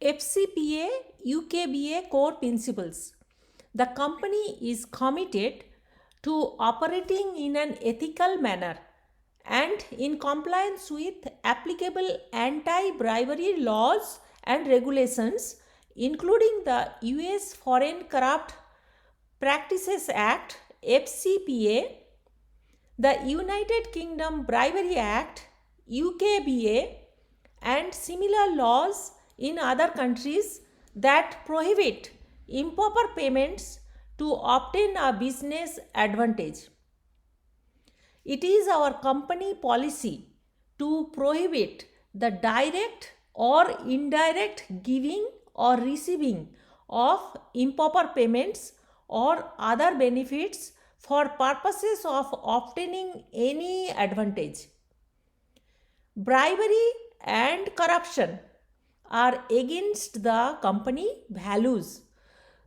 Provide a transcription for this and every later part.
FCPA UKBA core principles. The company is committed to operating in an ethical manner and in compliance with applicable anti-bribery laws and regulations, including the US Foreign Corrupt Practices Act FCPA, the United Kingdom Bribery Act UKBA, and similar laws in other countries that prohibit improper payments to obtain a business advantage. It is our company policy to prohibit the direct or indirect giving or receiving of improper payments or other benefits for purposes of obtaining any advantage. Bribery and corruption are against the company values.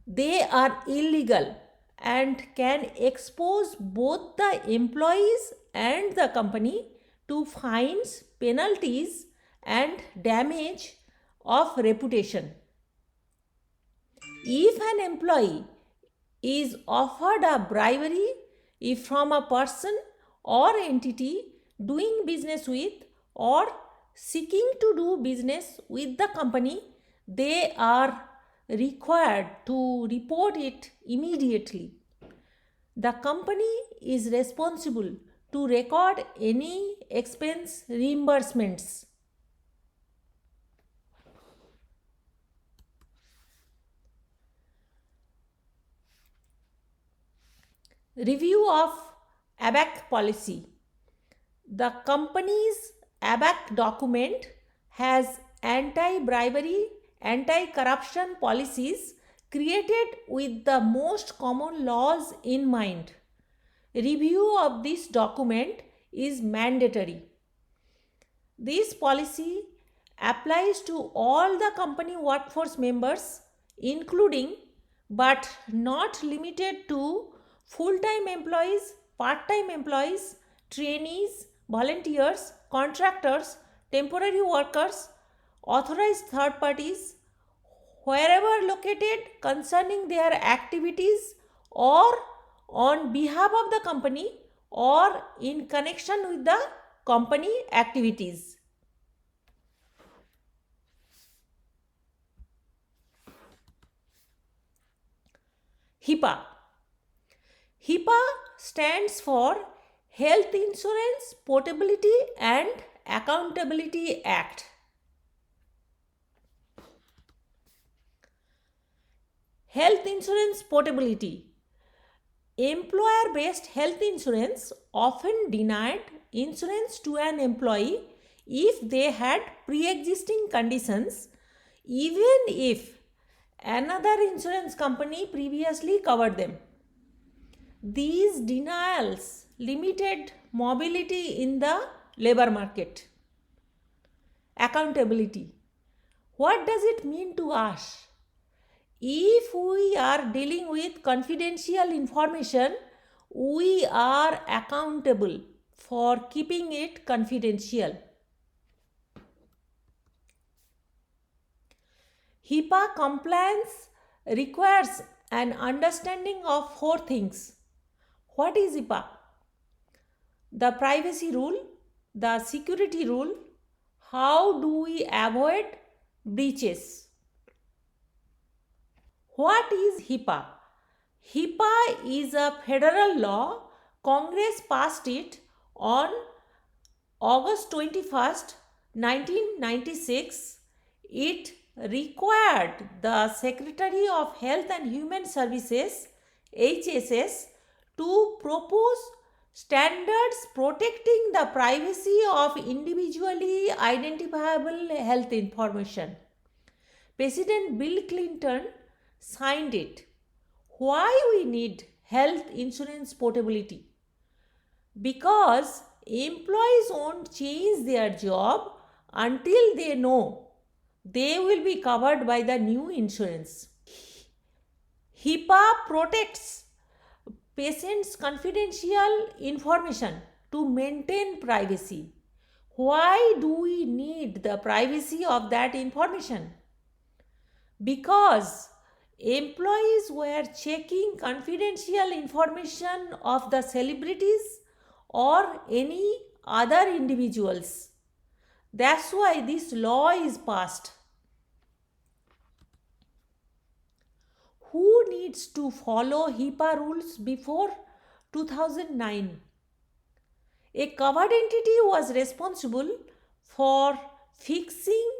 They are illegal and can expose both the employees and the company to fines, penalties, and damage of reputation. If an employee is offered a bribery if from a person or entity doing business with or seeking to do business with the company, they are required to report it immediately. The company is responsible to record any expense reimbursements. Review of ABAC policy. The company's ABAC document has anti-bribery, anti-corruption policies created with the most common laws in mind. Review of this document is mandatory. This policy applies to all the company workforce members, including but not limited to full-time employees, part-time employees, trainees, volunteers, contractors, temporary workers, authorized third parties, wherever located concerning their activities or on behalf of the company or in connection with the company activities. HIPAA. HIPAA stands for Health Insurance Portability and Accountability Act. Health insurance portability. Employer-based health insurance often denied insurance to an employee if they had pre-existing conditions, even if another insurance company previously covered them. These denials limited mobility in the labor market. Accountability. What does it mean to us? If we are dealing with confidential information, we are accountable for keeping it confidential. HIPAA compliance requires an understanding of four things. What is HIPAA? The privacy rule, the security rule, how do we avoid breaches? What is HIPAA? HIPAA is a federal law. Congress passed it on August 21st, 1996. It required the Secretary of Health and Human Services, HSS, to propose standards protecting the privacy of individually identifiable health information. President Bill Clinton signed it. Why we need health insurance portability? Because employees won't change their job until they know they will be covered by the new insurance. HIPAA protects patients' confidential information to maintain privacy. Why do we need the privacy of that information? because employees were checking confidential information of the celebrities or any other individuals. That's why this law is passed. Who needs to follow HIPAA rules before 2009? A covered entity was responsible for fixing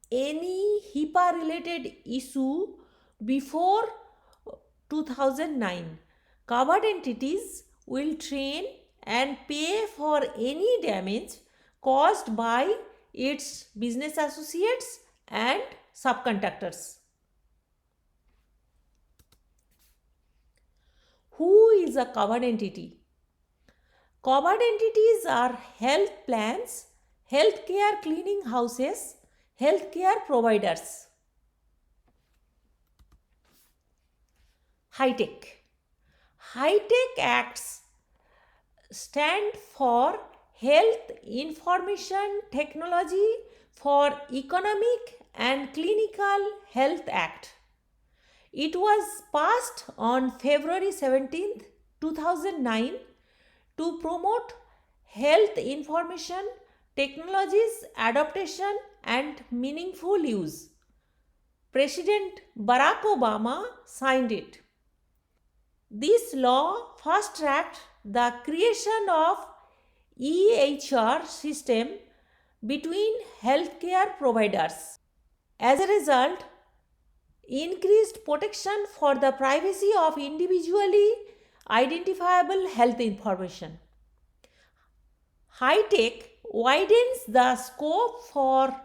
any HIPAA related issue before 2009. Covered entities will train and pay for any damage caused by its business associates and subcontractors. Who is a covered entity? Covered entities are health plans, healthcare cleaning houses, healthcare providers. HITECH. HITECH Acts stand for Health Information Technology for Economic and Clinical Health Act. It was passed on February 17, 2009 to promote health information technologies adoption and meaningful use. President Barack Obama signed it. This law fast-tracked the creation of EHR system between healthcare providers. As a result, increased protection for the privacy of individually identifiable health information. HITECH widens the scope for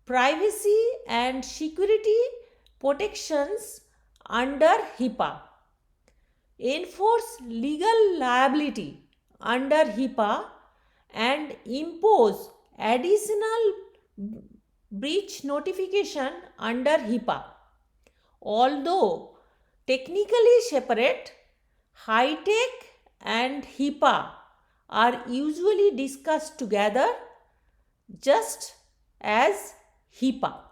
privacy and security protections under HIPAA, enforce legal liability under HIPAA, and impose additional breach notification under HIPAA. Although technically separate, HITECH and HIPAA are usually discussed together just as HIPAA.